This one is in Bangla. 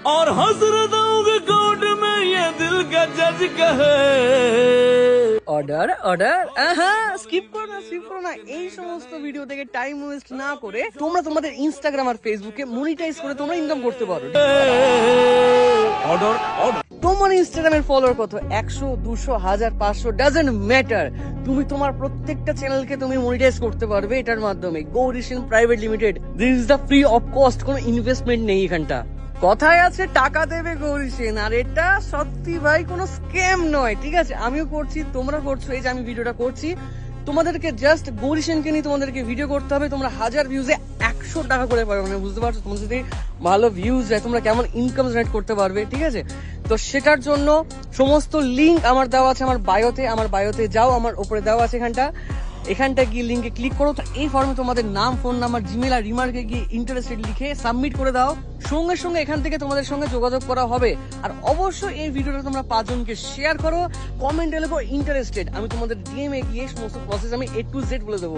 और हसरतों के कोर्ट में ये दिल का जज कहे। অর্ডার অর্ডার স্কিপ করো না এই সমস্ত ভিডিও থেকে টাইম ওয়েস্ট না করে তোমরা তোমাদের ইনস্টাগ্রাম আর ফেসবুকে মনিটাইজ করে তোমরা ইনকাম করতে পারো। ऑर्डर ऑर्डर তোমার ইনস্টাগ্রামের ফলোয়ার কত 100 200 1000 500 ডাজন্ট ম্যাটার, তুমি তোমার প্রত্যেকটা চ্যানেলকে তুমি মনিটাইজ করতে পারবে এটার মাধ্যমে। Gourishan private limited, this is the free of cost, কোনো ইনভেস্টমেন্ট নেই এখানটা। কথায় আছে টাকা দেবে গৌরীশন, আর এটা সত্যি ভাই কোনো স্ক্যাম নয়, ঠিক আছে? আমিও করছি, তোমরা করছো, এই যে আমি ভিডিওটা করছি, তোমাদেরকে জাস্ট গৌরীশনকে নিয়ে তোমাদেরকে ভিডিও করতে হবে। তোমরা 1000 ভিউজে 100 টাকা করে পারবে, মানে বুঝতে পারছো? তোমাদের যদি ভালো ভিউজ যায় তোমরা কেমন ইনকাম জেনারেট করতে পারবে, ঠিক আছে? তো সেটার জন্য সমস্ত লিঙ্ক আমার দেওয়া আছে আমার বায়োতে যাও, আমার উপরে দেওয়া আছে এখানটা গিয়ে লিঙ্কে ক্লিক করো। তো এই ফর্মে তোমাদের নাম, ফোন নাম্বার, জিমেল আর রিমার্কে গিয়ে ইন্টারেস্টেড লিখে সাবমিট করে দাও। সঙ্গে সঙ্গে এখান থেকে তোমাদের সঙ্গে যোগাযোগ করা হবে। আর অবশ্যই এই ভিডিওটা তোমরা 5 জনকে শেয়ার করো, কমেন্টে লেখো ইন্টারেস্টেড, আমি তোমাদের ডিএম এ গিয়ে সমস্ত প্রসেস আমি A to Z বলে দেবো।